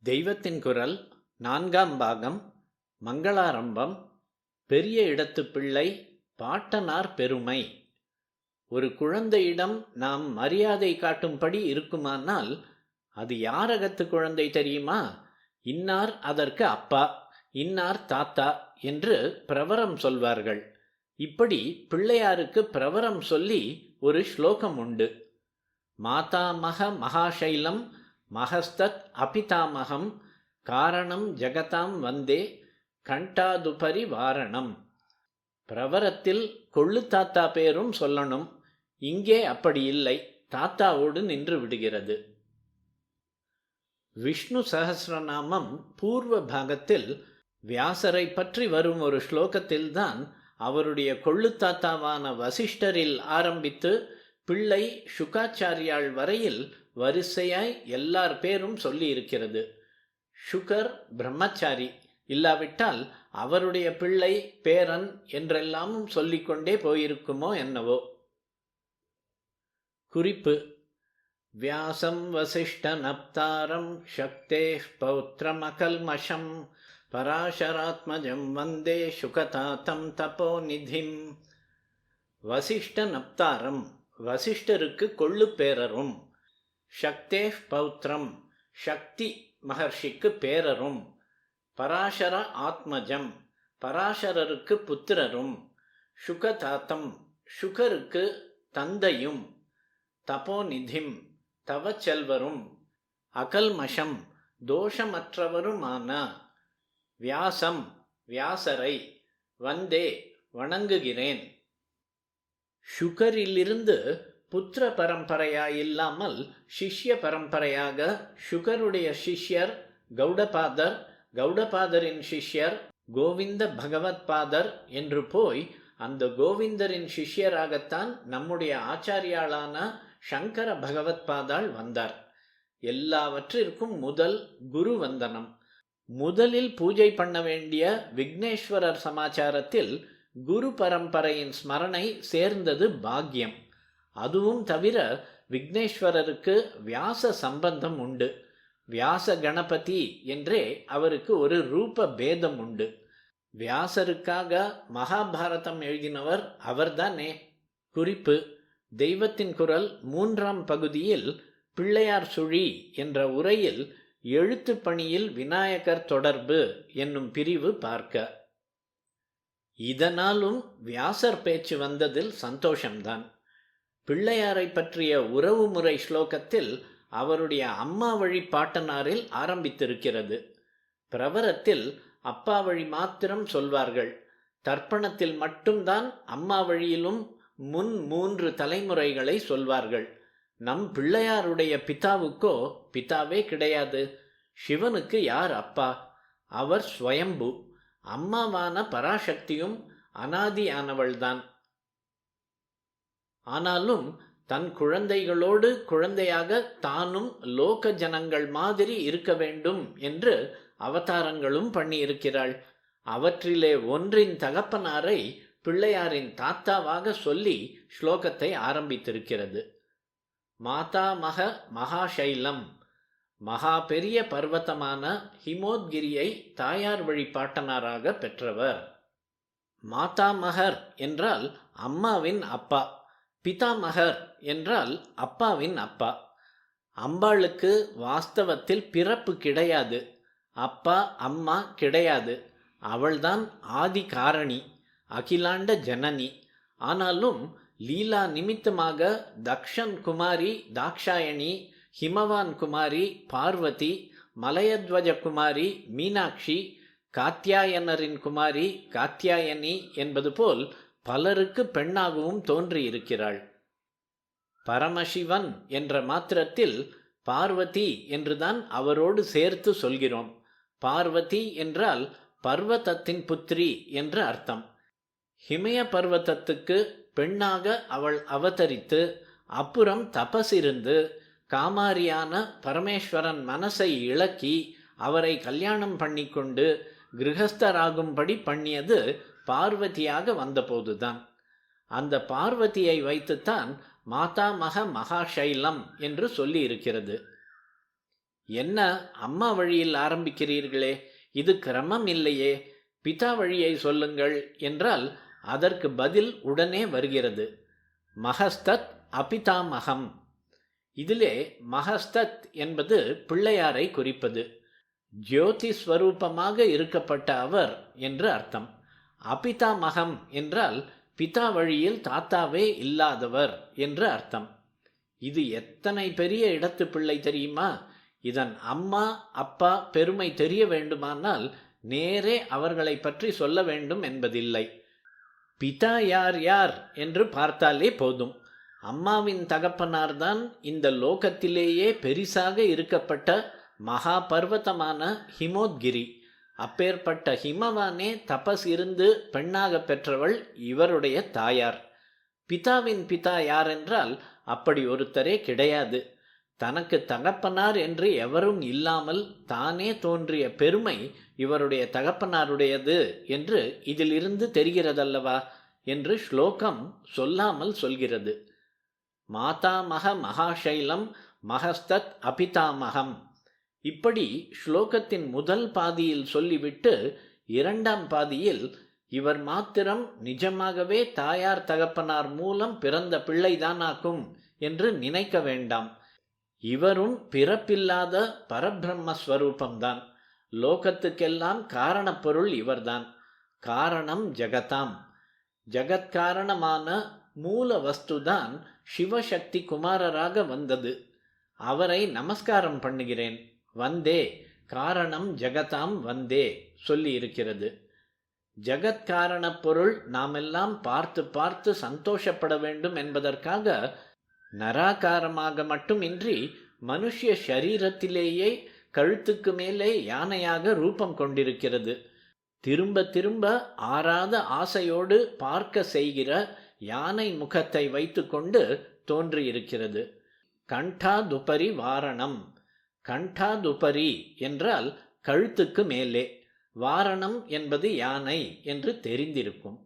தெய்வத்தின் குரல் 4ஆம் பாகம். மங்களாரம்பம். பெரிய இடத்து பிள்ளை, பாட்டனார் பெருமை. ஒரு குழந்தையிடம் நாம் மரியாதை காட்டும்படி இருக்குமானால் அது யாரகத்து குழந்தை தெரியுமா? இன்னார் அதற்கு அப்பா, இன்னார் தாத்தா என்று பிரவரம் சொல்வார்கள். இப்படி பிள்ளையாருக்கு பிரவரம் சொல்லி ஒரு ஸ்லோகம் உண்டு. மாதாமக மகாசைலம் மகஸ்தத் அபிதாமகம் காரணம் ஜகதாம் வந்தே கண்டாதுபரி வாரணம். பிரவரத்தில் கொள்ளு தாத்தா பேரும் சொல்லணும். இங்கே அப்படி இல்லை, தாத்தாவோடு நின்று விடுகிறது. விஷ்ணு சஹஸ்ரநாமம் பூர்வ பாகத்தில் வியாசரை பற்றி வரும் ஒரு ஸ்லோகத்தில்தான் அவருடைய கொள்ளு தாத்தாவான வசிஷ்டரில் ஆரம்பித்து பிள்ளை சுகாச்சாரியாள் வரையில் வரிசையாய் எல்லார் பேரும் சொல்லி இருக்கிறது. சுகர் பிரம்மச்சாரி, இல்லாவிட்டால் அவருடைய பிள்ளை பேரன் என்றெல்லாமும் சொல்லிக்கொண்டே போயிருக்குமோ என்னவோ. குறிப்பு: வியாசம் வசிஷ்ட நப்தாரம் சக்தே பௌத்திரமகல்மஷம் பராசராத்மஜம் வந்தே சுகதாத்தம் தபோநிதிம். வசிஷ்ட நப்தாரம், வசிஷ்டருக்கு கொள்ளு பேரரும். சக்தே பௌத்திரம், சக்தி மகர்ஷிக்கு பேரரும். பராசர ஆத்மஜம், பராசரருக்கு புத்திரரும். சுகதாத்தம், சுகருக்கு தந்தையும். தபோநிதிம், தவச்செல்வரும். அகல்மஷம், தோஷமற்றவருமான. வியாசம், வியாசரை. வந்தே, வணங்குகிறேன். சுகரிலிருந்து புத்திர பரம்பரையாயில்லாமல் சிஷ்ய பரம்பரையாக சுகருடைய சிஷ்யர் கௌடபாதர், கௌடபாதரின் சிஷ்யர் கோவிந்த பகவத்பாதர் என்று போய் அந்த கோவிந்தரின் சிஷ்யராகத்தான் நம்முடைய ஆச்சாரியாளான சங்கர பகவத்பாதாள் வந்தார். எல்லாவற்றிற்கும் முதல் குரு வந்தனம். முதலில் பூஜை பண்ண வேண்டிய விக்னேஸ்வரர் சமாச்சாரத்தில் குரு பரம்பரையின் ஸ்மரணை சேர்ந்தது பாக்யம். அதுவும் தவிர விக்னேஸ்வரருக்கு வியாச சம்பந்தம் உண்டு. வியாச கணபதி என்றே அவருக்கு ஒரு ரூப பேதம் உண்டு. வியாசருக்காக மகாபாரதம் எழுதினவர் அவர்தானே. குறிப்பு: தெய்வத்தின் குரல் 3ஆம் பகுதியில் பிள்ளையார் சுழி என்ற உரையில் எழுத்து பணியில் விநாயகர் தொடர்பு என்னும் பிரிவு பார்க்க. இதனாலும் வியாசர் பேச்சு வந்ததில் சந்தோஷம்தான். பிள்ளையாரை பற்றிய உறவுமுறை ஸ்லோகத்தில் அவருடைய அம்மா வழி பாட்டனாரில் ஆரம்பித்திருக்கிறது. பிரவரத்தில் அப்பா வழி மாத்திரம் சொல்வார்கள். தர்ப்பணத்தில் மட்டும்தான் அம்மா வழியிலும் முன் 3 தலைமுறைகளை சொல்வார்கள். நம் பிள்ளையாருடைய பிதாவுக்கோ பிதாவே கிடையாது. சிவனுக்கு யார் அப்பா? அவர் ஸ்வயம்பு. அம்மாவான பராசக்தியும் அனாதியானவள்தான். ஆனாலும் தன் குழந்தைகளோடு குழந்தையாக தானும் லோக ஜனங்கள் மாதிரி இருக்க வேண்டும் என்று அவதாரங்களும் பண்ணியிருக்கிறாள். அவற்றிலே ஒன்றின் தகப்பனாரை பிள்ளையாரின் தாத்தாவாக சொல்லி ஸ்லோகத்தை ஆரம்பித்திருக்கிறது. மாதாமக மகாசைலம், மகா பெரிய பர்வதமான ஹிமோத்கிரியை தாயார் வழி பாட்டனாராக பெற்றவர். மாதாமகர் என்றால் அம்மாவின் அப்பா, பிதாமகர் என்றால் அப்பாவின் அப்பா. அம்பாளுக்கு வாஸ்தவத்தில் பிறப்பு கிடையாது, அப்பா அம்மா கிடையாது. அவள்தான் ஆதி காரணி, அகிலாண்ட ஜனனி. ஆனாலும் லீலா நிமித்தமாக தக்ஷன் குமாரி தாக்ஷாயணி, ஹிமவான் குமாரி பார்வதி, மலயத்வஜ குமாரி மீனாட்சி, காத்தியாயனரின் குமாரி காத்தியாயனி என்பது போல் பலருக்கு பெண்ணாகவும் தோன்றியிருக்கிறாள். பரமசிவன் என்ற மாத்திரத்தில் பார்வதி என்றுதான் அவரோடு சேர்த்து சொல்கிறோம். பார்வதி என்றால் பர்வதத்தின் புத்திரி என்று அர்த்தம். ஹிமய பர்வதத்துக்கு பெண்ணாக அவள் அவதரித்து அப்புறம் தபசிருந்து காமாரியான பரமேஸ்வரன் மனசை இளக்கி அவரை கல்யாணம் பண்ணிக்கொண்டு கிரகஸ்தராகும்படி பண்ணியது பார்வதியாக வந்தபோதுதான். அந்த பார்வதியை வைத்துத்தான் மாதாமக மகாசைலம் என்று சொல்லி இருக்கிறது. என்ன அம்மா வழியில் ஆரம்பிக்கிறீர்களே, இது கிரமம் இல்லையே, பிதா வழியை சொல்லுங்கள் என்றால் அதற்கு பதில் உடனே வருகிறது. மகஸ்தத் அபிதாமகம். இதிலே மகஸ்தத் என்பது பிள்ளையாரை குறிப்பது. ஜோதி ஸ்வரூபமாக இருக்கப்பட்ட அவர் என்று அர்த்தம். அபிதாமகம் என்றால் பிதா வழியில் தாத்தாவே இல்லாதவர் என்று அர்த்தம். இது எத்தனை பெரிய இடத்து பிள்ளை தெரியுமா? இதன் அம்மா அப்பா பெருமை தெரிய வேண்டுமானால் நேரே அவர்களை பற்றி சொல்ல வேண்டும் என்பதில்லை. பிதா யார் யார் என்று பார்த்தாலே போதும். அம்மாவின் தகப்பனார்தான் இந்த லோகத்திலேயே பெரிசாக இருக்கப்பட்ட மகா பர்வதமான ஹிமோத்கிரி. அப்பேற்பட்ட ஹிமவானே தபஸ் இருந்து பெண்ணாக பெற்றவள் இவருடைய தாயார். பிதாவின் பிதா யாரென்றால் அப்படி ஒருத்தரே கிடையாது. தனக்கு தகப்பனார் என்று எவரும் இல்லாமல் தானே தோன்றிய பெருமை இவருடைய தகப்பனாருடையது என்று இதிலிருந்து தெரிகிறதல்லவா என்று ஸ்லோகம் சொல்லாமல் சொல்கிறது. மாதாமக மகாசைலம் மகஸ்தத் அபிதாமகம். இப்படி ஸ்லோகத்தின் முதல் பாதியில் சொல்லிவிட்டு இரண்டாம் பாதியில் இவர் மாத்திரம் நிஜமாகவே தாயார் தகப்பனார் மூலம் பிறந்த பிள்ளைதானாக்கும் என்று நினைக்க வேண்டாம். இவரும் பிறப்பில்லாத பரபிரம்மஸ்வரூபம்தான். லோகத்துக்கெல்லாம் காரணப்பொருள் இவர்தான். காரணம் ஜகதாம். ஜகத்காரணமான மூல வஸ்துதான் சிவசக்தி குமாரராக வந்தது. அவரை நமஸ்காரம் பண்ணுகிறேன். வந்தே காரணம் ஜகதாம் வந்தே சொல்லி இருக்கிறது. ஜகத்காரண பொருள் நாமெல்லாம் பார்த்து பார்த்து சந்தோஷப்பட வேண்டும் என்பதற்காக நராகாரமாக மட்டுமின்றி மனுஷ்ய சரீரத்திலேயே கழுத்துக்கு மேலே யானையாக ரூபம் கொண்டிருக்கிறது. திரும்ப திரும்ப ஆறாத ஆசையோடு பார்க்க செய்கிற யானை முகத்தை வைத்துக்கொண்டு தோன்றியிருக்கிறது. கண்டாதுபரி வாரணம். கண்டாதுபரி என்றால் கழுத்துக்கு மேலே, வாரணம் என்பது யானை என்று தெரிந்திருக்கும்.